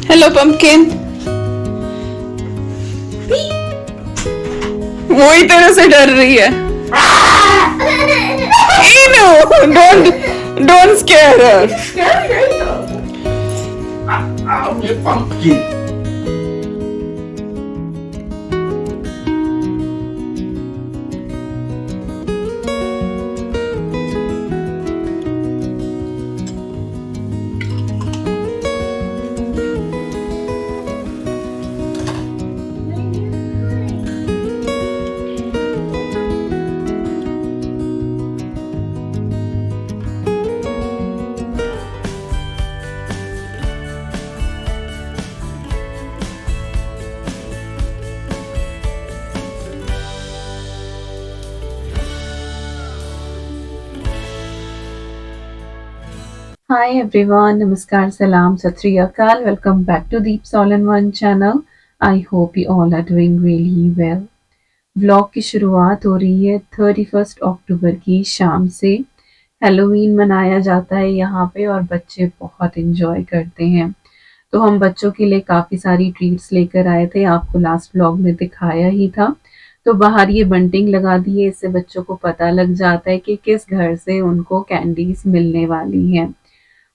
Hello pumpkin. वो ही तेरे से डर रही है। Eno, don't scare her. Pumpkin. Hi everyone, Namaskar, Salam, Sat Sri Akal. Welcome back to Deep All in One channel. I hope you all are doing really well. Vlog की शुरुआत हो रही है 31 अक्टूबर की शाम से। हेलोवीन मनाया जाता है यहाँ पे और बच्चे बहुत इंजॉय करते हैं। तो हम बच्चों के लिए काफ़ी सारी ट्रीट्स लेकर आए थे, आपको लास्ट व्लॉग में दिखाया ही था। तो बाहर ये बंटिंग लगा दी है, इससे बच्चों को पता लग जाता है कि किस घर से उनको कैंडीज मिलने वाली हैं।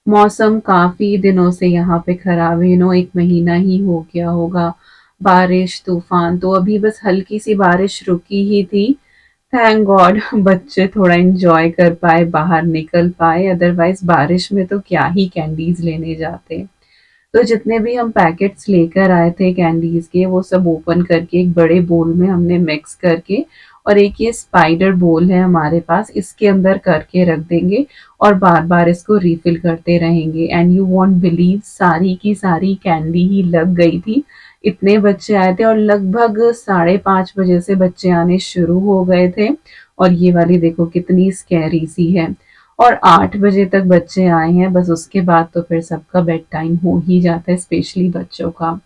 मौसम काफ़ी दिनों से यहाँ पे खराब है, 1 महीना ही हो गया होगा। बारिश, तूफ़ान, तो अभी बस हल्की-सी बारिश रुकी ही थी। थैंक गॉड बच्चे थोड़ा एन्जॉय कर पाए, बाहर निकल पाए, अदरवाइज़ बारिश में तो क्या ही कैंडीज़ लेने जाते। तो जितने भी हम पैकेट्स लेकर आए थे कैंडीज़ के, वो सब ओपन करके एक बड़े बोल में हमने मिक्स करके, और एक ये स्पाइडर बोल है हमारे पास, इसके अंदर करके रख देंगे और बार-बार इसको रिफिल करते रहेंगे। एंड यू वोंट बिलीव, सारी की सारी कैंडी ही लग गई थी। इतने बच्चे आए थे और लगभग 5:30 बजे से बच्चे आने शुरू हो गए थे। और ये वाली देखो कितनी स्कैरी सी है। और 8 बजे तक बच्चे आए हैं, बस उसके बाद तो फिर सबका बेड टाइम हो ही जाता है, स्पेशली बच्चों का।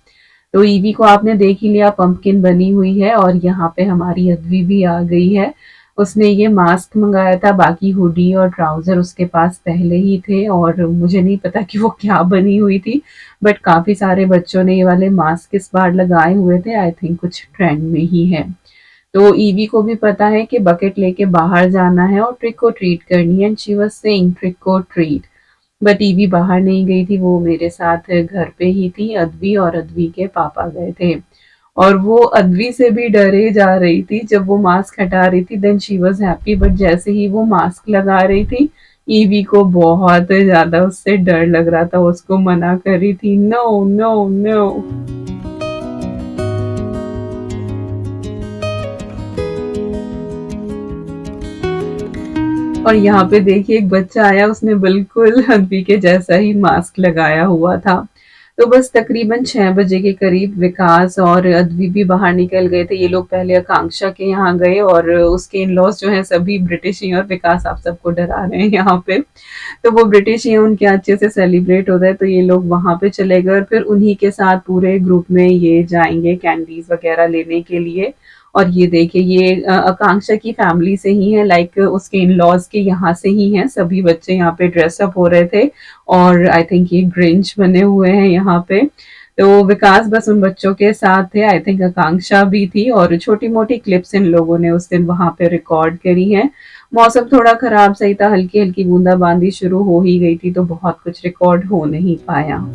तो ईवी को आपने देख ही लिया, पंपकिन बनी हुई है और यहाँ पे हमारी अद्वी भी आ गई है। उसने ये मास्क मंगाया था, बाकी हुडी और ट्राउज़र उसके पास पहले ही थे और मुझे नहीं पता कि वो क्या बनी हुई थी, बट काफ़ी सारे बच्चों ने ये वाले मास्क इस बार लगाए हुए थे, आई थिंक कुछ ट्रेंड में ही है। तो ईवी को भी पता है कि बकेट लेके बाहर जाना है और ट्रिक और ट्रीट करनी है, and she was saying trick और ट्रीट। बट ईवी बाहर नहीं गई थी, वो मेरे साथ घर पे ही थी। अद्वी और अद्वी के पापा गए थे और वो अद्वी से भी डरे जा रही थी। जब वो मास्क हटा रही थी then she was happy, but जैसे ही वो मास्क लगा रही थी ईवी को बहुत ज्यादा उससे डर लग रहा था, उसको मना कर रही थी, नो नो नो। और यहाँ पे देखिए एक बच्चा आया, उसने बिल्कुल अद्वी के जैसा ही मास्क लगाया हुआ था। तो बस तकरीबन 6 बजे के करीब विकास और अद्वी भी बाहर निकल गए थे। ये लोग पहले आकांक्षा के यहाँ गए और उसके इन-लॉज़ जो हैं सभी ब्रिटिश ही हैं और विकास आप सबको डरा रहे हैं यहाँ पे। तो वो ब्रिटिश ही हैं, उनके यहाँ अच्छे से सेलिब्रेट होता है, तो ये लोग वहाँ पे चले गए और फिर उन्हीं के साथ पूरे ग्रुप में ये जाएँगे कैंडीज़ वगैरह लेने के लिए। और ये देखिए ये आकांक्षा की फैमिली से ही है, लाइक उसके इन-लॉज़ के यहाँ से ही हैं। सभी बच्चे यहाँ पे ड्रेस अप हो रहे थे और आई थिंक ये ग्रिंच बने हुए हैं यहाँ पे। तो विकास बस उन बच्चों के साथ थे, आई थिंक आकांक्षा भी थी और छोटी-मोटी क्लिप्स इन लोगों ने उस दिन वहाँ पे रिकॉर्ड करी हैं। मौसम थोड़ा खराब सही था, हल्की-हल्की बूंदाबांदी शुरू हो ही गई थी, तो बहुत कुछ रिकॉर्ड हो नहीं पाया।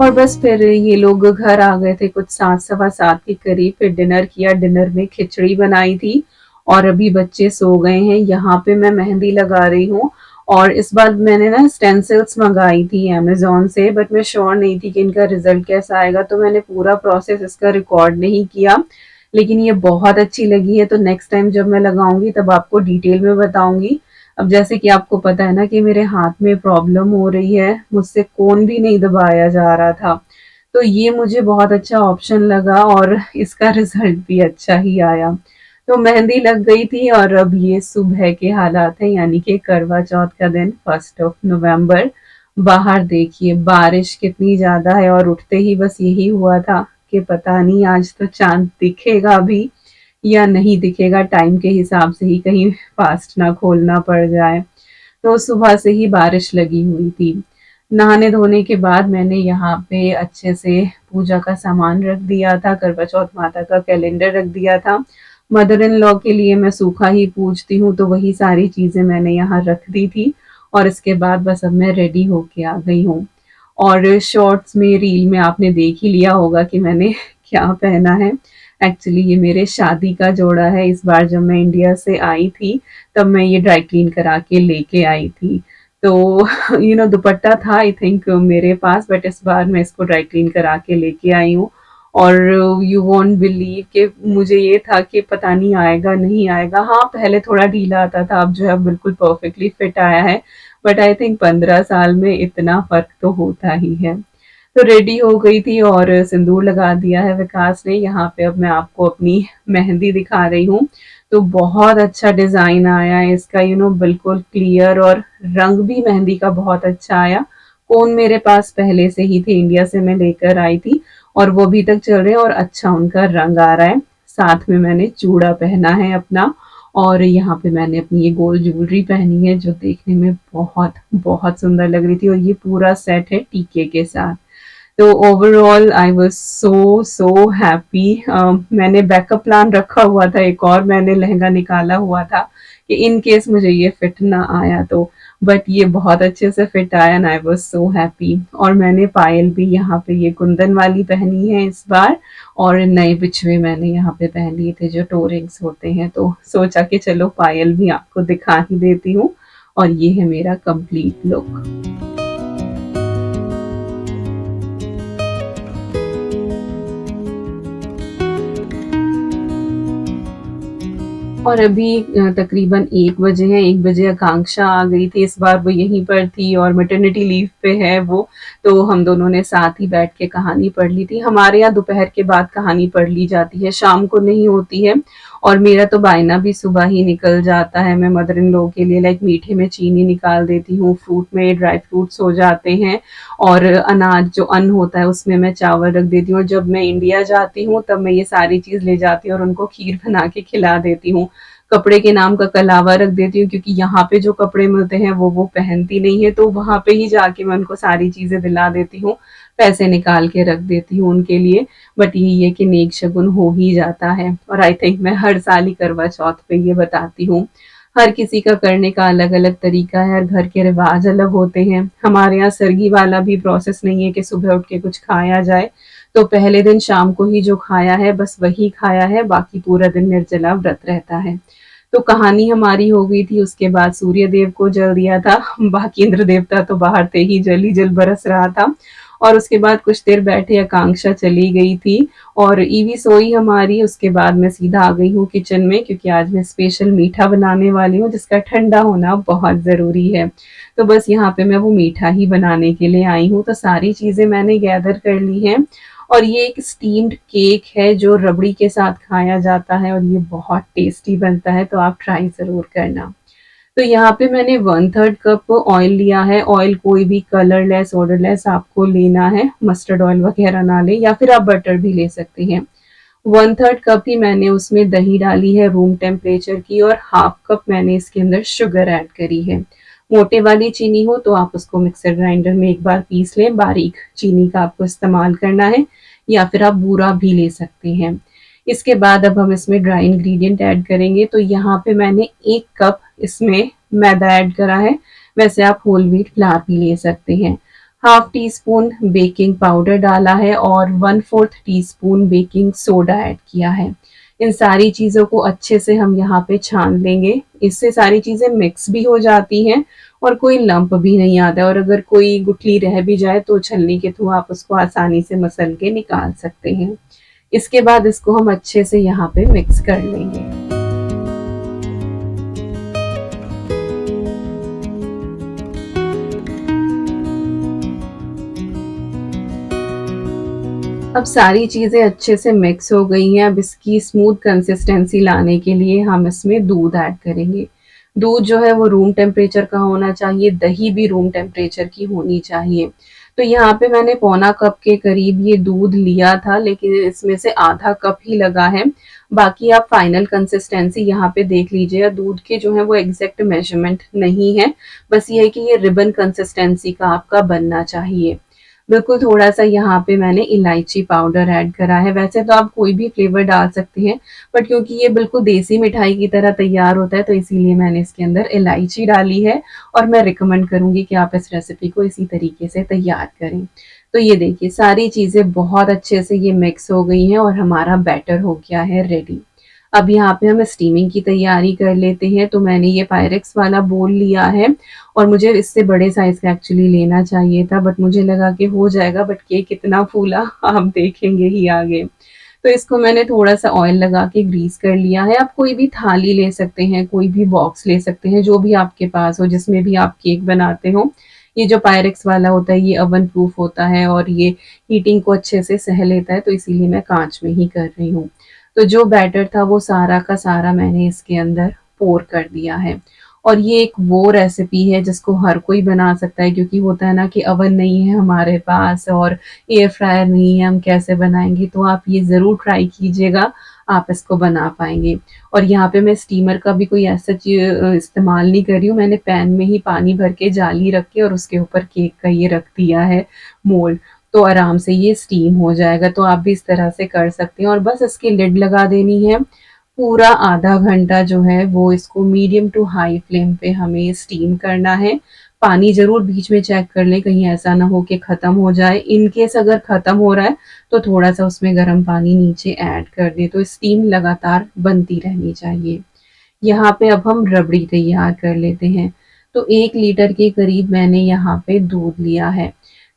और बस फिर ये लोग घर आ गए थे कुछ 7 सवा 7 के करीब। फिर डिनर किया, डिनर में खिचड़ी बनाई थी और अभी बच्चे सो गए हैं। यहाँ पे मैं मेहंदी लगा रही हूँ और इस बार मैंने ना स्टेंसिल्स मंगाई थी अमेज़न से, बट मैं श्योर नहीं थी कि इनका रिज़ल्ट कैसा आएगा, तो मैंने पूरा प्रोसेस इसका रिकॉर्ड नहीं किया। लेकिन ये बहुत अच्छी लगी है, तो नेक्स्ट टाइम जब मैं लगाऊँगी तब आपको डिटेल में बताऊँगी। अब जैसे कि आपको पता है ना कि मेरे हाथ में प्रॉब्लम हो रही है, मुझसे कोन भी नहीं दबाया जा रहा था। तो ये मुझे बहुत अच्छा ऑप्शन लगा और इसका रिज़ल्ट भी अच्छा ही आया। तो मेहंदी लग गई थी और अब ये सुबह के हालात हैं, यानी कि करवा चौथ का दिन 1 नवंबर। बाहर देखिए बारिश कितनी ज़्यादा है और उठते ही बस यही हुआ था कि पता नहीं आज तो चाँद दिखेगा भी या नहीं दिखेगा, टाइम के हिसाब से ही कहीं फास्ट ना खोलना पड़ जाए। तो सुबह से ही बारिश लगी हुई थी। नहाने धोने के बाद मैंने यहाँ पे अच्छे से पूजा का सामान रख दिया था, करवा चौथ माता का कैलेंडर रख दिया था। मदर इन लॉ के लिए मैं सूखा ही पूजती हूँ, तो वही सारी चीज़ें मैंने यहाँ रख दी थी और इसके बाद बस अब मैं रेडी होके आ गई हूँ। और शॉर्ट्स में, रील में आपने देख ही लिया होगा कि मैंने क्या पहना है। एक्चुअली ये मेरे शादी का जोड़ा है। इस बार जब मैं इंडिया से आई थी, तब मैं ये ड्राई क्लीन करा के लेके आई थी। तो दुपट्टा था आई थिंक मेरे पास, बट इस बार मैं इसको ड्राई क्लीन करा के लेके आई हूँ। और यू वॉन्ट बिलीव कि मुझे ये था कि पता नहीं आएगा नहीं आएगा। हाँ, पहले थोड़ा ढीला आता था, अब जो है बिल्कुल परफेक्टली फिट आया है। बट आई थिंक 15 साल में इतना फर्क तो होता ही है। तो रेडी हो गई थी और सिंदूर लगा दिया है विकास ने। यहाँ पे अब मैं आपको अपनी मेहंदी दिखा रही हूँ। तो बहुत अच्छा डिजाइन आया है इसका, बिल्कुल क्लियर, और रंग भी मेहंदी का बहुत अच्छा आया। कोन मेरे पास पहले से ही थे, इंडिया से मैं लेकर आई थी और वो अभी तक चल रहे हैं और अच्छा उनका रंग आ रहा है। साथ में मैंने चूड़ा पहना है अपना, और यहाँ पे मैंने अपनी ये गोल्ड ज्वेलरी पहनी है जो देखने में बहुत बहुत सुंदर लग रही थी, और ये पूरा सेट है टीके के साथ। तो overall I was so so happy. मैंने बैकअप प्लान रखा हुआ था, एक और मैंने लहंगा निकाला हुआ था कि इन केस मुझे ये फिट ना आया तो, बट ये बहुत अच्छे से फिट आया and I was so happy. और मैंने पायल भी यहाँ पे ये कुंदन वाली पहनी है इस बार, और नए बिछुए मैंने यहाँ पे पहन लिए थे जो टोरिंग्स होते हैं, तो सोचा कि चलो पायल भी आपको दिखा ही देती हूँ। और ये है मेरा कंप्लीट लुक। और अभी तकरीबन 1 बजे है। 1 बजे आकांक्षा आ गई थी, इस बार वो यहीं पर थी और मैटरनिटी लीव पे है वो। तो हम दोनों ने साथ ही बैठ के कहानी पढ़ ली थी। हमारे यहाँ दोपहर के बाद कहानी पढ़ ली जाती है, शाम को नहीं होती है। और मेरा तो बायना भी सुबह ही निकल जाता है। मैं मदर इन लॉ के लिए लाइक मीठे में चीनी निकाल देती हूँ, फ्रूट में ड्राई फ्रूट्स हो जाते हैं, और अनाज जो अन्न होता है उसमें मैं चावल रख देती हूँ। और जब मैं इंडिया जाती हूँ तब मैं ये सारी चीज़ ले जाती हूँ और उनको खीर बना के खिला देती हूँ। कपड़े के नाम का कलावा रख देती हूँ, क्योंकि यहाँ पे जो कपड़े मिलते हैं वो पहनती नहीं है, तो वहाँ पे ही जाके मैं उनको सारी चीज़ें दिला देती हूँ, पैसे निकाल के रख देती हूँ उनके लिए। बट यही है कि नेक शगुन हो ही जाता है, और आई थिंक मैं हर साल ही करवा चौथ पे ये बताती हूँ। हर किसी का करने का अलग अलग तरीका है, हर घर के रिवाज अलग होते हैं। हमारे यहाँ सरगी वाला भी प्रोसेस नहीं है कि सुबह उठ के कुछ खाया जाए, तो पहले दिन शाम को ही जो खाया है बस वही खाया है, बाकी पूरा दिन निर्जला व्रत रहता है। तो कहानी हमारी हो गई थी, उसके बाद सूर्य देव को जल दिया था, बाकी इंद्र देवता तो बाहर थे ही, जल ही जल बरस रहा था। और उसके बाद कुछ देर बैठे आकांक्षा चली गई थी और ईवी सोई हमारी। उसके बाद मैं सीधा आ गई हूँ किचन में, क्योंकि आज मैं स्पेशल मीठा बनाने वाली हूँ जिसका ठंडा होना बहुत ज़रूरी है। तो बस यहाँ पे मैं वो मीठा ही बनाने के लिए आई हूँ। तो सारी चीज़ें मैंने गैदर कर ली हैं, और ये एक स्टीम्ड केक है जो रबड़ी के साथ खाया जाता है और ये बहुत टेस्टी बनता है, तो आप ट्राई ज़रूर करना। तो यहाँ पे मैंने 1/3 कप ऑयल लिया है। ऑयल कोई भी कलरलेस ऑर्डरलेस आपको लेना है, मस्टर्ड ऑयल वगैरह ना ले, या फिर आप बटर भी ले सकते हैं। 1/3 कप ही मैंने उसमें दही डाली है रूम टेम्परेचर की, और हाफ कप मैंने इसके अंदर शुगर ऐड करी है। मोटे वाली चीनी हो तो आप उसको मिक्सर ग्राइंडर में एक बार पीस लें, बारीक चीनी का आपको इस्तेमाल करना है, या फिर आप बूरा भी ले सकते हैं। इसके बाद अब हम इसमें ड्राई इंग्रेडिएंट ऐड करेंगे। तो यहाँ पे मैंने 1 कप इसमें मैदा ऐड करा है, वैसे आप होल व्हीट फ्लावर भी ले सकते हैं। Half tea spoon baking powder डाला है और 1/4 टीस्पून बेकिंग सोडा ऐड किया है। इन सारी चीज़ों को अच्छे से हम यहाँ पे छान लेंगे, इससे सारी चीज़ें मिक्स भी हो जाती हैं और कोई लंप भी नहीं आता, और अगर कोई गुठली रह भी जाए तो छलनी के थ्रू आप उसको आसानी से मसल के निकाल सकते हैं। इसके बाद इसको हम अच्छे से यहाँ पे मिक्स कर लेंगे। अब सारी चीज़ें अच्छे से मिक्स हो गई हैं। अब इसकी स्मूथ कंसिस्टेंसी लाने के लिए हम इसमें दूध ऐड करेंगे। दूध जो है वो रूम टेम्परेचर का होना चाहिए, दही भी रूम टेम्परेचर की होनी चाहिए। तो यहाँ पे मैंने पौना कप के करीब ये दूध लिया था, लेकिन इसमें से आधा कप ही लगा है, बाकी आप फाइनल कंसिस्टेंसी यहाँ पे देख लीजिए, दूध के जो है वो एग्जैक्ट मेजरमेंट नहीं है, बस ये है कि ये रिबन कंसिस्टेंसी का आपका बनना चाहिए। बिल्कुल थोड़ा सा यहाँ पे मैंने इलायची पाउडर ऐड करा है। वैसे तो आप कोई भी फ्लेवर डाल सकते हैं, बट क्योंकि ये बिल्कुल देसी मिठाई की तरह तैयार होता है तो इसीलिए मैंने इसके अंदर इलायची डाली है, और मैं रिकमेंड करूंगी कि आप इस रेसिपी को इसी तरीके से तैयार करें। तो ये देखिए सारी चीज़ें बहुत अच्छे से ये मिक्स हो गई हैं और हमारा बैटर हो गया है रेडी। अब यहाँ पे हम स्टीमिंग की तैयारी कर लेते हैं। तो मैंने ये पायरेक्स वाला बोल लिया है, और मुझे इससे बड़े साइज़ का एक्चुअली लेना चाहिए था, बट मुझे लगा कि हो जाएगा, बट केक कितना फूला आप देखेंगे ही आगे। तो इसको मैंने थोड़ा-सा ऑयल लगा के ग्रीस कर लिया है। आप कोई भी थाली ले सकते हैं, कोई भी बॉक्स ले सकते हैं, जो भी आपके पास हो, जिसमें भी आप केक बनाते हो। ये जो पायरेक्स वाला होता है ये ओवन प्रूफ होता है और ये हीटिंग को अच्छे से सह लेता है, तो इसीलिए मैं काँच में ही कर रही हूँ। तो जो बैटर था वो सारा का सारा मैंने इसके अंदर पोर कर दिया है। और ये एक वो रेसिपी है जिसको हर कोई बना सकता है, क्योंकि होता है ना कि ओवन नहीं है हमारे पास और एयर फ्रायर नहीं है, हम कैसे बनाएँगे? तो आप ये ज़रूर ट्राई कीजिएगा, आप इसको बना पाएँगे। और यहाँ पे मैं स्टीमर का भी कोई ऐसा इस्तेमाल नहीं कर रही हूँ, मैंने पैन में ही पानी भर के जाली रख के और उसके ऊपर केक का ये रख दिया है मोल्ड, तो आराम से ये स्टीम हो जाएगा। तो आप भी इस तरह से कर सकते हैं, और बस इसकी लिड लगा देनी है। पूरा आधा घंटा जो है वो इसको मीडियम टू हाई फ्लेम पे हमें स्टीम करना है। पानी ज़रूर बीच में चेक कर लें, कहीं ऐसा ना हो कि ख़त्म हो जाए। इन केस अगर ख़त्म हो रहा है तो थोड़ा-सा उसमें गर्म पानी नीचे ऐड कर दें, तो स्टीम लगातार बनती रहनी चाहिए। यहाँ पे अब हम रबड़ी तैयार कर लेते हैं। तो 1 लीटर के करीब मैंने यहाँ पे दूध लिया है।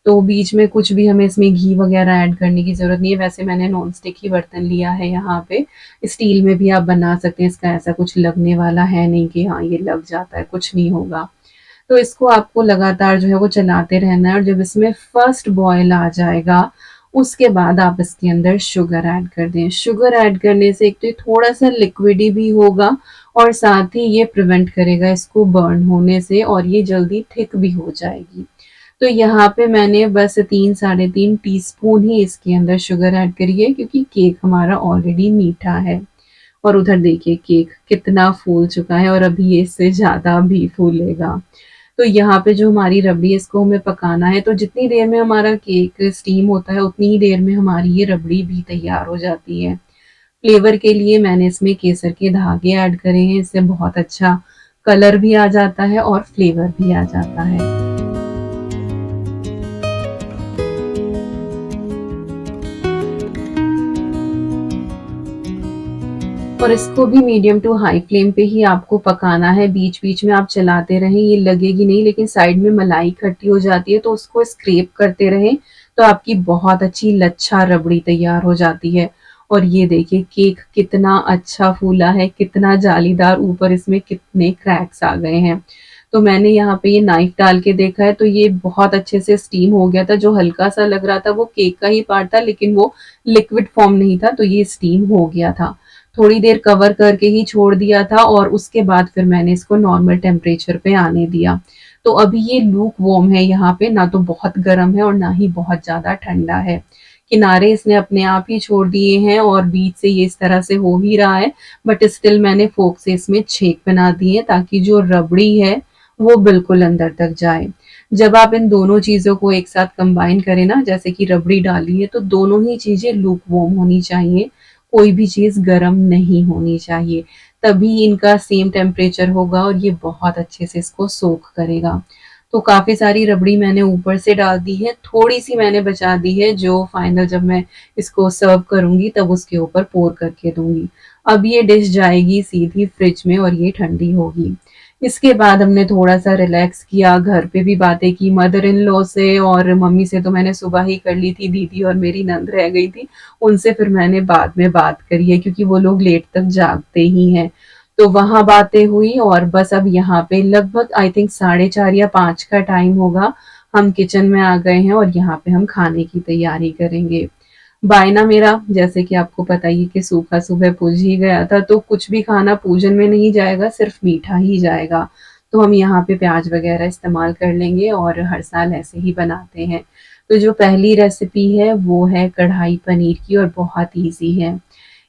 तो बीच में कुछ भी हमें इसमें घी वग़ैरह ऐड करने की ज़रूरत नहीं है। वैसे मैंने नॉन स्टिक ही बर्तन लिया है यहाँ पे। स्टील में भी आप बना सकते हैं, इसका ऐसा कुछ लगने वाला है नहीं कि हाँ, ये लग जाता है, कुछ नहीं होगा। तो इसको आपको लगातार जो है वो चलाते रहना है, और जब इसमें फर्स्ट बॉयल आ जाएगा, उसके बाद आप इसके अंदर शुगर ऐड कर दें। शुगर ऐड करने से एक तो ये थोड़ा-सा लिक्विडी भी होगा, और साथ ही ये प्रिवेंट करेगा इसको बर्न होने से, और ये जल्दी थिक भी हो जाएगी। तो यहाँ पे मैंने बस 3 साढ़े 3 टीस्पून ही इसके अंदर शुगर ऐड करी है, क्योंकि केक हमारा ऑलरेडी मीठा है। और उधर देखिए केक कितना फूल चुका है, और अभी ये इससे ज़्यादा भी फूलेगा। तो यहाँ पे जो हमारी रबड़ी है इसको हमें पकाना है, तो जितनी देर में हमारा केक स्टीम होता है उतनी ही देर में हमारी ये रबड़ी भी तैयार हो जाती है। फ्लेवर के लिए मैंने इसमें केसर के धागे ऐड करे हैं, इससे बहुत अच्छा कलर भी आ जाता है और फ्लेवर भी आ जाता है। और इसको भी मीडियम टू हाई फ्लेम पे ही आपको पकाना है। बीच-बीच में आप चलाते रहें, ये लगेगी नहीं, लेकिन साइड में मलाई इकट्ठी हो जाती है तो उसको स्क्रैप करते रहें, तो आपकी बहुत अच्छी लच्छा रबड़ी तैयार हो जाती है। और ये देखिए केक कितना अच्छा फूला है, कितना जालीदार, ऊपर इसमें कितने क्रैक्स आ गए हैं। तो मैंने यहाँ पे ये नाइफ डाल के देखा है तो ये बहुत अच्छे से स्टीम हो गया था। जो हल्का-सा लग रहा था वो केक का ही पार्ट था, लेकिन वो लिक्विड फॉर्म नहीं था, तो ये स्टीम हो गया था। थोड़ी देर कवर करके ही छोड़ दिया था, और उसके बाद फिर मैंने इसको नॉर्मल टेम्परेचर पे आने दिया। तो अभी ये लूक वार्म है, यहाँ पे ना तो बहुत गर्म है और ना ही बहुत ज़्यादा ठंडा है। किनारे इसने अपने आप ही छोड़ दिए हैं और बीच से ये इस तरह से हो ही रहा है, बट स्टिल मैंने फोक से इसमें छेद बना दिए ताकि जो रबड़ी है वो बिल्कुल अंदर तक जाए। जब आप इन दोनों चीज़ों को एक साथ कंबाइन करें ना, जैसे कि रबड़ी डाली है, तो दोनों ही चीज़ें लूक वार्म होनी चाहिए, कोई भी चीज़ गरम नहीं होनी चाहिए, तभी इनका सेम टेम्परेचर होगा और ये बहुत अच्छे से इसको सोक करेगा। तो काफ़ी सारी रबड़ी मैंने ऊपर से डाल दी है, थोड़ी-सी मैंने बचा दी है जो फाइनल जब मैं इसको सर्व करूँगी तब उसके ऊपर पोर करके दूँगी। अब ये डिश जाएगी सीधी फ्रिज में और ये ठंडी होगी। इसके बाद हमने थोड़ा-सा रिलैक्स किया, घर पे भी बातें की मदर इन लॉ से, और मम्मी से तो मैंने सुबह ही कर ली थी, दीदी और मेरी नंद रह गई थी, उनसे फिर मैंने बाद में बात करी है क्योंकि वो लोग लेट तक जागते ही हैं। तो वहाँ बातें हुई, और बस अब यहाँ पे लगभग आई थिंक 4:30 या 5 का टाइम होगा, हम किचन में आ गए हैं और यहाँ पे हम खाने की तैयारी करेंगे। बायना मेरा जैसे कि आपको पता ही है कि सूखा सुबह पूज ही गया था, तो कुछ भी खाना पूजन में नहीं जाएगा, सिर्फ मीठा ही जाएगा। तो हम यहाँ पे प्याज वगैरह इस्तेमाल कर लेंगे और हर साल ऐसे ही बनाते हैं। तो जो पहली रेसिपी है वो है कढ़ाई पनीर की, और बहुत ईज़ी है।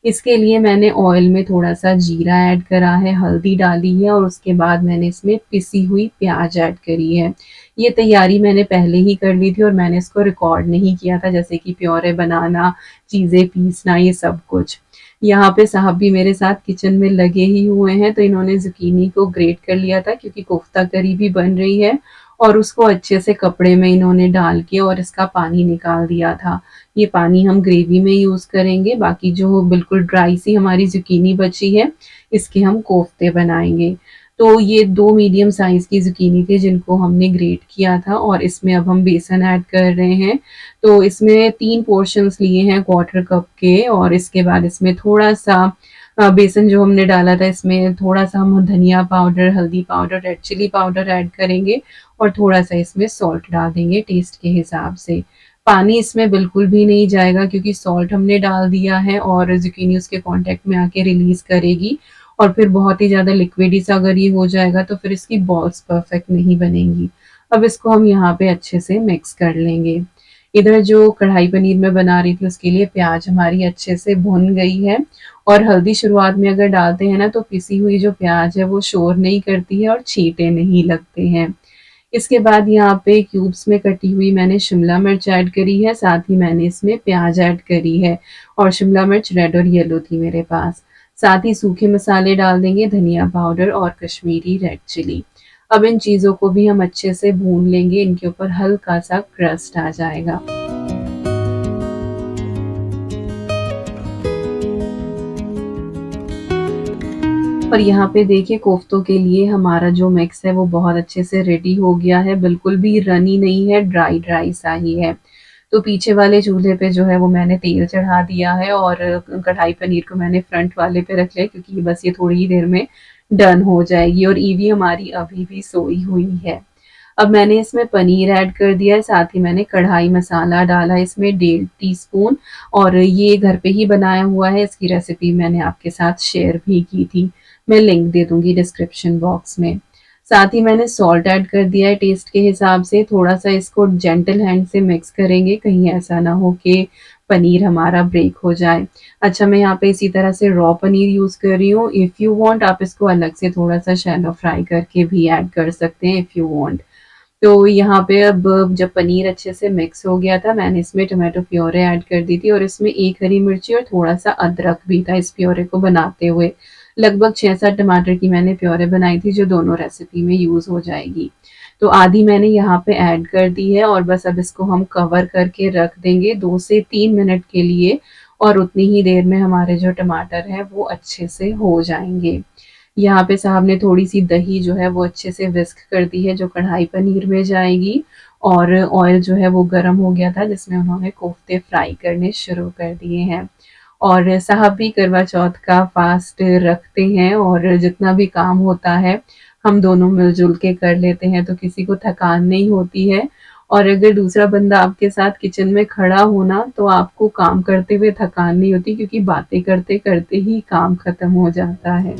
इसके लिए मैंने ऑयल में थोड़ा-सा जीरा ऐड करा है, हल्दी डाली है और उसके बाद मैंने इसमें पिसी हुई प्याज़ ऐड करी है। ये तैयारी मैंने पहले ही कर ली थी और मैंने इसको रिकॉर्ड नहीं किया था, जैसे कि प्योरे बनाना, चीज़ें पीसना, ये सब कुछ। यहाँ पे साहब भी मेरे साथ किचन में लगे ही हुए हैं, तो इन्होंने ज़ुकीनी को ग्रेट कर लिया था क्योंकि कोफ्ता करी भी बन रही है और उसको अच्छे से कपड़े में इन्होंने डाल के और इसका पानी निकाल दिया था। ये पानी हम ग्रेवी में यूज़ करेंगे, बाकी जो बिल्कुल ड्राई सी हमारी ज़ुकीनी बची है, इसके हम कोफ्ते बनाएँगे। तो ये 2 मीडियम साइज़ की ज़ुकीनी थी जिनको हमने ग्रेट किया था और इसमें अब हम बेसन ऐड कर रहे हैं। तो इसमें 3 पोर्शन्स लिए हैं क्वार्टर कप के और इसके बाद इसमें थोड़ा-सा बेसन जो हमने डाला था इसमें थोड़ा-सा हम धनिया पाउडर, हल्दी powder, red chilli powder add करेंगे और थोड़ा-सा इसमें सॉल्ट डाल देंगे टेस्ट के हिसाब से। पानी इसमें बिल्कुल भी नहीं जाएगा क्योंकि सॉल्ट हमने डाल दिया है और ज़ुकीनी उसके कॉन्टैक्ट में आके रिलीज़ करेगी और फिर बहुत ही ज़्यादा लिक्विडी सा अगर ये हो जाएगा तो फिर इसकी बॉल्स परफेक्ट नहीं बनेंगी। अब इसको हम यहाँ पे अच्छे से मिक्स कर लेंगे। इधर जो कढ़ाई पनीर मैं बना रही थी उसके लिए प्याज़ हमारी अच्छे से भुन गई है और हल्दी शुरुआत में अगर डालते हैं ना तो पिसी हुई जो प्याज़ है वो शोर नहीं करती है और छींटे नहीं लगते हैं। इसके बाद यहाँ पे क्यूब्स में कटी हुई मैंने शिमला मिर्च ऐड करी है, साथ ही मैंने इसमें प्याज़ ऐड करी है और शिमला मिर्च रेड और येलो थी मेरे पास। साथ ही सूखे मसाले डाल देंगे, धनिया पाउडर और कश्मीरी रेड चिली। अब इन चीज़ों को भी हम अच्छे से भून लेंगे, इनके ऊपर हल्का-सा क्रस्ट आ जाएगा। और यहाँ पे देखिए कोफ्तों के लिए हमारा जो मिक्स है वो बहुत अच्छे से रेडी हो गया है, बिल्कुल भी रनी नहीं है, ड्राई सा ही है। तो पीछे वाले चूल्हे पे जो है वो मैंने तेल चढ़ा दिया है और कढ़ाई पनीर को मैंने फ्रंट वाले पे रख लिया क्योंकि बस ये थोड़ी ही देर में डन हो जाएगी और ईवी हमारी अभी भी सोई हुई है। अब मैंने इसमें पनीर ऐड कर दिया है, साथ ही मैंने कढ़ाई मसाला डाला इसमें 1.5 टीस्पून और ये घर पे ही बनाया हुआ है, इसकी रेसिपी मैंने आपके साथ शेयर भी की थी। मैं लिंक दे दूँगी डिस्क्रिप्शन बॉक्स में। साथ ही मैंने सॉल्ट ऐड कर दिया है टेस्ट के हिसाब से, थोड़ा-सा इसको जेंटल हैंड से मिक्स करेंगे, कहीं ऐसा ना हो कि पनीर हमारा ब्रेक हो जाए। अच्छा, मैं यहाँ पे इसी तरह से रॉ पनीर यूज़ कर रही हूँ, इफ यू वांट आप इसको अलग से थोड़ा-सा शैलो फ्राई करके भी ऐड कर सकते हैं इफ यू वांट। तो यहाँ पे अब जब पनीर अच्छे से मिक्स हो गया था, मैंने इसमें टोमेटो प्योरे ऐड कर दी थी और इसमें 1 हरी मिर्ची और थोड़ा-सा अदरक भी था इस प्योरे को बनाते हुए। लगभग 6-7 टमाटर की मैंने प्योरे बनाई थी जो दोनों रेसिपी में यूज़ हो जाएगी। तो आधी मैंने यहाँ पे ऐड कर दी है और बस अब इसको हम कवर करके रख देंगे 2 से 3 मिनट के लिए और उतनी ही देर में हमारे जो टमाटर हैं वो अच्छे से हो जाएँगे। यहाँ पे साहब ने थोड़ी-सी दही जो है वो अच्छे से विस्क कर दी है जो कढ़ाई पनीर में जाएगी और ऑयल जो है वो गरम हो गया था जिसमें उन्होंने कोफ्ते फ्राई करने शुरू कर दिए हैं। और साहब भी करवा चौथ का फास्ट रखते हैं और जितना भी काम होता है हम दोनों मिल-जुल के कर लेते हैं तो किसी को थकान नहीं होती है और अगर दूसरा बंदा आपके साथ किचन में खड़ा हो ना तो आपको काम करते हुए थकान नहीं होती क्योंकि बातें करते-करते ही काम खत्म हो जाता है।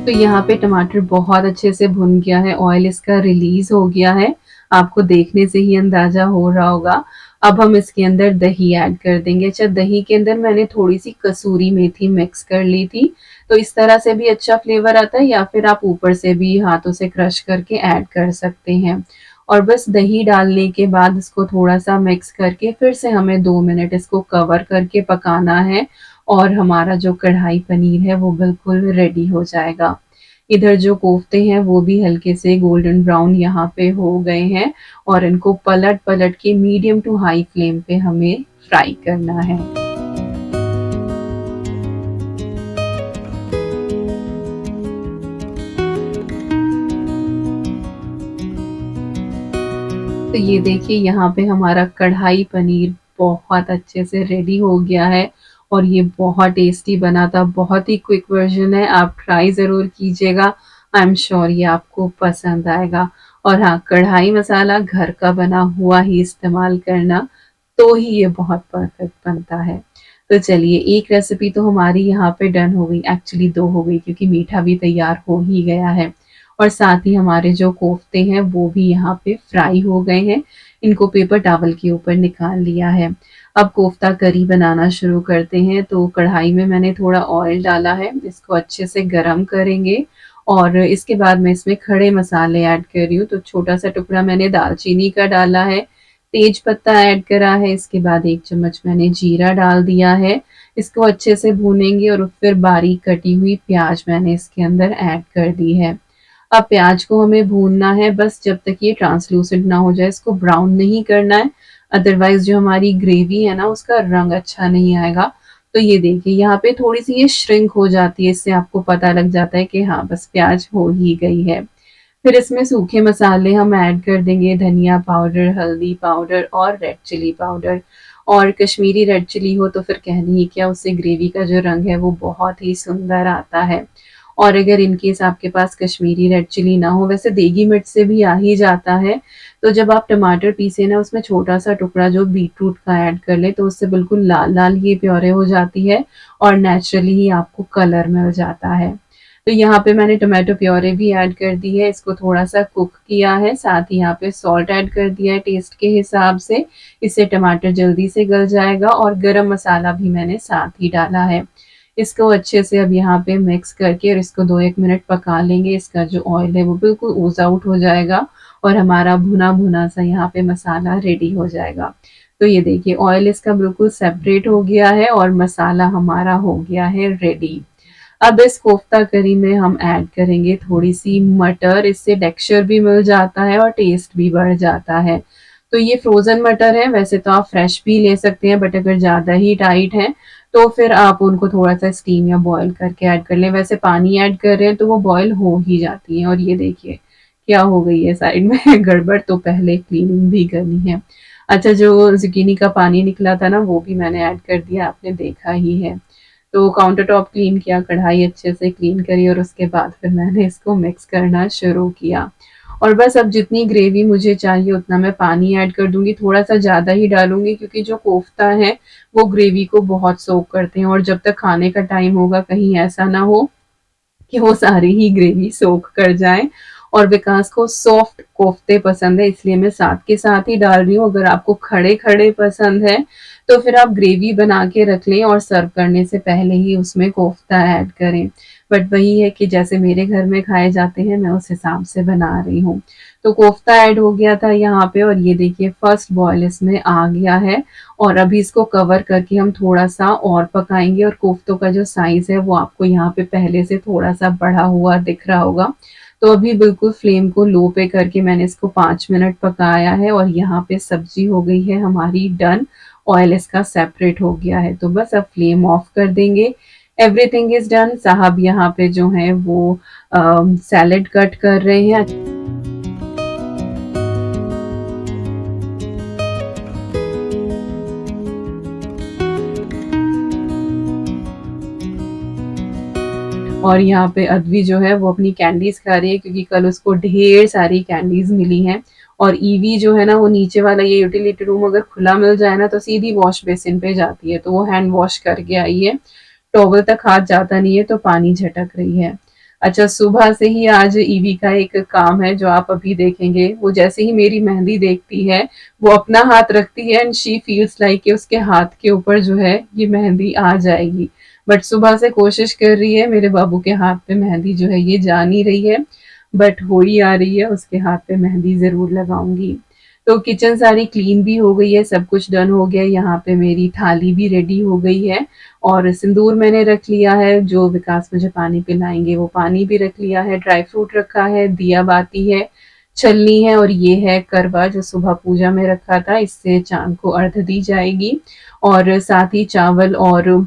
तो यहाँ पे टमाटर बहुत अच्छे से भुन गया है, ऑयल इसका रिलीज़ हो गया है, आपको देखने से ही अंदाज़ा हो रहा होगा। अब हम इसके अंदर दही ऐड कर देंगे। अच्छा, दही के अंदर मैंने थोड़ी-सी कसूरी मेथी मिक्स कर ली थी, तो इस तरह से भी अच्छा फ्लेवर आता है या फिर आप ऊपर से भी हाथों से क्रश करके ऐड कर सकते हैं। और बस दही डालने के बाद इसको थोड़ा-सा मिक्स करके फिर से हमें 2 मिनट इसको कवर करके पकाना है और हमारा जो कढ़ाई पनीर है वो बिल्कुल रेडी हो जाएगा। इधर जो कोफ्ते हैं वो भी हल्के से गोल्डन ब्राउन यहाँ पे हो गए हैं और इनको पलट-पलट के मीडियम टू हाई फ्लेम पे हमें फ्राई करना है। तो ये देखिए यहाँ पे हमारा कढ़ाई पनीर बहुत अच्छे से रेडी हो गया है और ये बहुत टेस्टी बना था, बहुत ही क्विक वर्ज़न है, आप ट्राई ज़रूर कीजिएगा, आई एम श्योर ये आपको पसंद आएगा। और हाँ, कढ़ाई मसाला घर का बना हुआ ही इस्तेमाल करना, तो ही ये बहुत परफेक्ट बनता है। तो चलिए, एक रेसिपी तो हमारी यहाँ पे डन हो गई, एक्चुअली 2 हो गई क्योंकि मीठा भी तैयार हो ही गया है। और साथ ही हमारे जो कोफ्ते हैं वो भी यहाँ पे फ्राई हो गए हैं। इनको पेपर टॉवल के ऊपर निकाल लिया है। अब कोफ्ता करी बनाना शुरू करते हैं। तो कढ़ाई में मैंने थोड़ा ऑयल डाला है, इसको अच्छे से गरम करेंगे और इसके बाद मैं इसमें खड़े मसाले ऐड कर रही हूँ। तो छोटा-सा टुकड़ा मैंने दालचीनी का डाला है, तेज पत्ता ऐड करा है, इसके बाद 1 चम्मच मैंने जीरा डाल दिया है। इसको अच्छे से भूनेंगे और फिर बारीक कटी हुई प्याज़ मैंने इसके अंदर ऐड कर दी है। अब प्याज को हमें भूनना है बस जब तक ये ट्रांसलूसेंट ना हो जाए, इसको ब्राउन नहीं करना है, अदरवाइज जो हमारी ग्रेवी है ना उसका रंग अच्छा नहीं आएगा। तो ये देखिए यहाँ पे थोड़ी सी ये श्रिंक हो जाती है, इससे आपको पता लग जाता है कि हाँ बस प्याज हो ही गई है। फिर इसमें सूखे मसाले हम ऐड कर देंगे, धनिया पाउडर, हल्दी पाउडर और रेड चिली पाउडर। और कश्मीरी रेड चिली हो तो फिर कहने ही क्या, उससे ग्रेवी का जो रंग है वो बहुत ही सुंदर आता है। और अगर इन केस आपके पास कश्मीरी रेड चिली ना हो, वैसे देगी मिर्च से भी आ ही जाता है, तो जब आप टमाटर पीसे ना उसमें छोटा-सा टुकड़ा जो बीटरूट का ऐड कर लें तो उससे बिल्कुल लाल-लाल ये प्योरे हो जाती है और नेचुरली ही आपको कलर मिल जाता है। तो यहाँ पे मैंने टोमेटो प्योरे भी ऐड कर दी है, इसको थोड़ा-सा कुक किया है, साथ ही यहाँ पे सॉल्ट ऐड कर दिया है टेस्ट के हिसाब से, इससे टमाटर जल्दी से गल जाएगा और गरम मसाला भी मैंने साथ ही डाला है। इसको अच्छे से अब यहाँ पे मिक्स करके और इसको 2-1 मिनट पका लेंगे। इसका जो ऑयल है वो बिल्कुल ओज़ आउट हो जाएगा और हमारा भुना-भुना सा यहाँ पे मसाला रेडी हो जाएगा। तो ये देखिए ऑयल इसका बिल्कुल सेपरेट हो गया है और मसाला हमारा हो गया है रेडी। अब इस कोफ्ता करी में हम ऐड करेंगे थोड़ी-सी मटर, इससे टेक्सचर भी मिल जाता है और टेस्ट भी बढ़ जाता है। तो ये फ्रोज़न मटर है, वैसे तो आप फ्रेश भी ले सकते हैं बट अगर ज़्यादा ही टाइट हैं, तो फिर आप उनको थोड़ा-सा स्टीम या बॉयल करके ऐड कर लें। वैसे पानी ऐड कर रहे हैं तो वो बॉयल हो ही जाती हैं और ये देखिए क्या हो गई है साइड में गड़बड़, तो पहले क्लीनिंग भी करनी है। अच्छा, जो ज़ुकीनी का पानी निकला था ना वो भी मैंने ऐड कर दिया, आपने देखा ही है। तो काउंटर टॉप क्लीन किया, कढ़ाई अच्छे से क्लीन करी और उसके बाद फिर मैंने इसको मिक्स करना शुरू किया। और बस अब जितनी ग्रेवी मुझे चाहिए उतना मैं पानी ऐड कर दूँगी, थोड़ा-सा ज़्यादा ही डालूँगी क्योंकि जो कोफ्ता है वो ग्रेवी को बहुत सोक करते हैं और जब तक खाने का टाइम होगा कहीं ऐसा ना हो कि वो सारी ही ग्रेवी सोक कर जाए। और विकास को सॉफ्ट कोफ्ते पसंद है इसलिए मैं साथ के साथ ही डाल रही हूँ। अगर आपको खड़े-खड़े पसंद है तो फिर आप ग्रेवी बना के रख लें और सर्व करने से पहले ही उसमें कोफ्ता ऐड करें। बट वही है कि जैसे मेरे घर में खाए जाते हैं मैं उस हिसाब से बना रही हूँ। तो कोफ्ता ऐड हो गया था यहाँ पे और ये देखिए फर्स्ट बॉयल इसमें आ गया है और अभी इसको कवर करके हम थोड़ा-सा और पकाएँगे और कोफ्तों का जो साइज़ है वो आपको यहाँ पे पहले से थोड़ा-सा बढ़ा हुआ दिख रहा होगा। तो अभी बिल्कुल फ्लेम को लो पे करके मैंने इसको 5 मिनट पकाया है और यहाँ पे सब्ज़ी हो गई है हमारी डन, ऑयल इसका सेपरेट हो गया है। तो बस अब फ्लेम ऑफ कर देंगे। Everything is done. साहब यहाँ पे जो हैं वो सैलेड कट कर रहे हैं। और यहाँ पे अद्वी जो है वो अपनी कैंडीज़ खा रही है क्योंकि कल उसको ढेर सारी कैंडीज़ मिली हैं। और ईवी जो है ना वो नीचे वाला ये यूटिलिटी रूम अगर खुला मिल जाए ना तो सीधी वॉश बेसिन पे जाती है, तो वो हैंड वॉश करके आई है। टॉवल तक हाथ जाता नहीं है तो पानी झटक रही है। अच्छा, सुबह से ही आज ईवी का एक काम है जो आप अभी देखेंगे। वो जैसे ही मेरी मेहंदी देखती है वो अपना हाथ रखती है एंड शी फील्स लाइक कि उसके हाथ के ऊपर जो है ये मेहंदी आ जाएगी। बट सुबह से कोशिश कर रही है मेरे बाबू के हाथ पे मेहंदी जो है ये जा नहीं रही है, बट हो ही आ रही है, उसके हाथ पे मेहंदी ज़रूर लगाऊँगी। तो किचन सारी क्लीन भी हो गई है, सब कुछ डन हो गया है, यहाँ पे मेरी थाली भी रेडी हो गई है और सिंदूर मैंने रख लिया है, जो विकास मुझे पानी पिलाएँगे वो पानी भी रख लिया है, ड्राई फ्रूट रखा है, दिया बाती है, छलनी है और ये है करवा जो सुबह पूजा में रखा था, इससे चाँद को अर्घ दी जाएगी। और साथ ही चावल और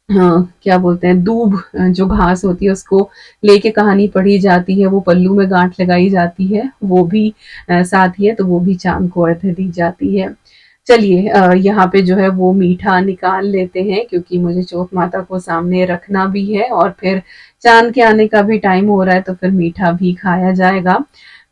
हाँ, क्या बोलते हैं दूब, जो घास होती है उसको लेके कहानी पढ़ी जाती है, वो पल्लू में गाँठ लगाई जाती है, वो भी साथ ही है तो वो भी चाँद को अर्घ्य दी जाती है। चलिए यहाँ पे जो है वो मीठा निकाल लेते हैं क्योंकि मुझे चौथ माता को सामने रखना भी है और फिर चाँद के आने का भी टाइम हो रहा है तो फिर मीठा भी खाया जाएगा।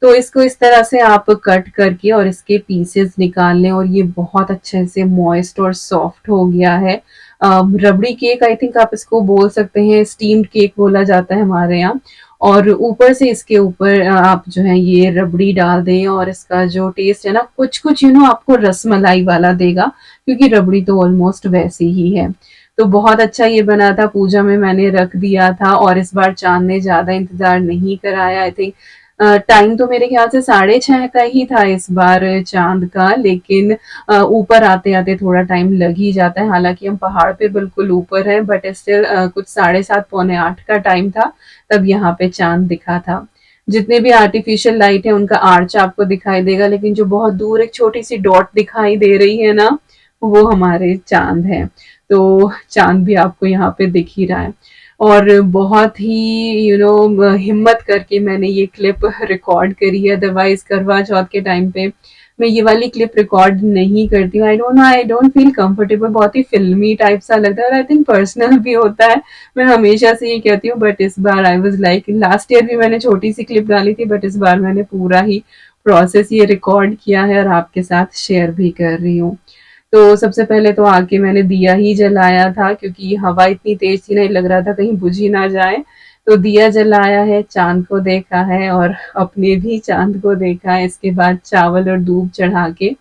तो इसको इस तरह से आप कट करके और इसके पीसेस निकाल लें और ये बहुत अच्छे से मॉइस्ट और सॉफ्ट हो गया है। रबड़ी केक आई थिंक आप इसको बोल सकते हैं, स्टीम्ड केक बोला जाता है हमारे यहाँ। और ऊपर से इसके ऊपर आप जो है ये रबड़ी डाल दें और इसका जो टेस्ट है ना कुछ कुछ आपको रसमलाई वाला देगा, क्योंकि रबड़ी तो ऑलमोस्ट वैसी ही है। तो बहुत अच्छा ये बना था, पूजा में मैंने रख दिया था और इस बार चाँद ने ज़्यादा इंतज़ार नहीं कराया। आई थिंक टाइम तो मेरे ख्याल से 6:30 का ही था इस बार चाँद का, लेकिन ऊपर आते-आते थोड़ा टाइम लग ही जाता है। हालाँकि हम पहाड़ पे बिल्कुल ऊपर हैं, बट स्टिल कुछ 7:30 पौने 8 का टाइम था, तब यहाँ पे चाँद दिखा था। जितने भी आर्टिफिशियल लाइट है उनका आर्च आपको दिखाई देगा, लेकिन जो बहुत दूर एक छोटी-सी डॉट दिखाई दे रही है ना, वो हमारे चाँद है। तो चाँद भी आपको यहाँ पे दिख ही रहा है। और बहुत ही हिम्मत करके मैंने ये क्लिप रिकॉर्ड करी है, अदरवाइज़ करवा चौथ के टाइम पे मैं ये वाली क्लिप रिकॉर्ड नहीं करती हूँ। आई डोंट फील कंफर्टेबल, बहुत ही फ़िल्मी टाइप सा लगता है और आई थिंक पर्सनल भी होता है। मैं हमेशा से ये कहती हूँ, बट इस बार I was like, last year भी मैंने छोटी-सी क्लिप डाली थी, बट इस बार मैंने पूरा ही प्रोसेस ये रिकॉर्ड किया है और आपके साथ शेयर भी कर रही हूँ। तो सबसे पहले तो आके मैंने दिया ही जलाया था, क्योंकि हवा इतनी तेज थी ना, लग रहा था कहीं बुझ ही ना जाए। तो दिया जलाया है, चाँद को देखा है और अपने भी चाँद को देखा है। इसके बाद चावल और दूब चढ़ा के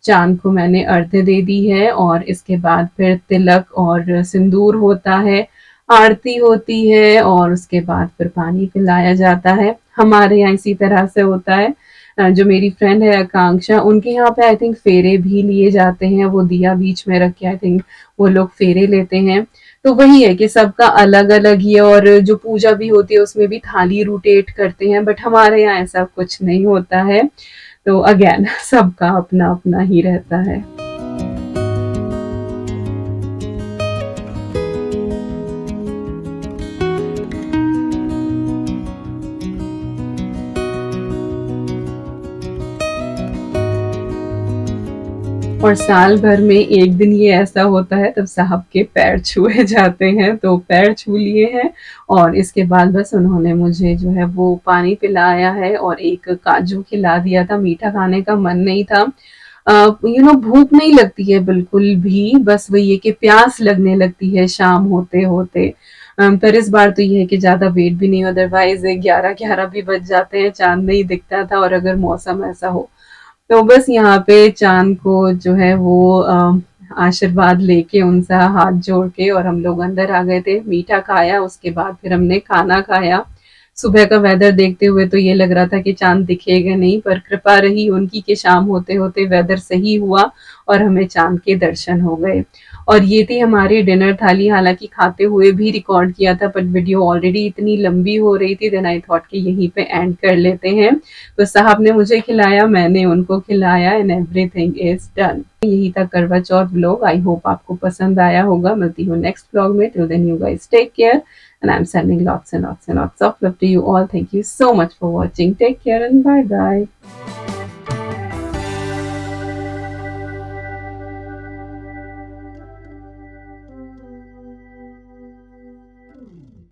चाँद को मैंने अर्घ्य दे दी है और इसके बाद फिर तिलक और सिंदूर होता है, आरती होती है और उसके बाद फिर पानी पिलाया जाता है। हमारे यहाँ इसी तरह से होता है। जो मेरी फ्रेंड है आकांक्षा, उनके यहाँ पे आई थिंक फेरे भी लिए जाते हैं, वो दिया बीच में रख के आई थिंक वो लोग फेरे लेते हैं। तो वही है कि सबका अलग-अलग ही है और जो पूजा भी होती है उसमें भी थाली रोटेट करते हैं, बट हमारे यहाँ ऐसा कुछ नहीं होता है। तो अगेन सबका अपना-अपना ही रहता है। और साल भर में एक दिन ये ऐसा होता है तब साहब के पैर छुए जाते हैं, तो पैर छू लिए हैं और इसके बाद बस उन्होंने मुझे जो है वो पानी पिलाया है और एक काजू खिला दिया था। मीठा खाने का मन नहीं था। भूख नहीं लगती है बिल्कुल भी, बस वही है कि प्यास लगने लगती है शाम होते-होते। पर इस बार तो ये है कि ज़्यादा वेट भी नहीं, अदरवाइज़ 11-11 भी बज जाते हैं, चाँद नहीं दिखता था और अगर मौसम ऐसा हो। तो बस यहाँ पे चाँद को जो है वो आशीर्वाद लेके उनसा हाथ जोड़ के और हम लोग अंदर आ गए थे। मीठा खाया, उसके बाद फिर हमने खाना खाया। सुबह का वेदर देखते हुए तो ये लग रहा था कि चाँद दिखेगा नहीं, पर कृपा रही उनकी कि शाम होते-होते वेदर सही हुआ और हमें चाँद के दर्शन हो गए। और ये थी हमारी डिनर थाली, हालाँकि खाते हुए भी रिकॉर्ड किया था, बट वीडियो ऑलरेडी इतनी लंबी हो रही थी, देन आई थॉट कि यहीं पे एंड कर लेते हैं। तो साहब ने मुझे खिलाया, मैंने उनको खिलाया एंड एवरीथिंग इज़ डन। यही था करवा चौथ व्लॉग। आई होप आपको पसंद आया होगा। मिलती हूँ नेक्स्ट व्लॉग में। Till then you guys take care and I'm sending lots and lots and lots of love to you all. Thank you so much for watching. Take care and bye bye.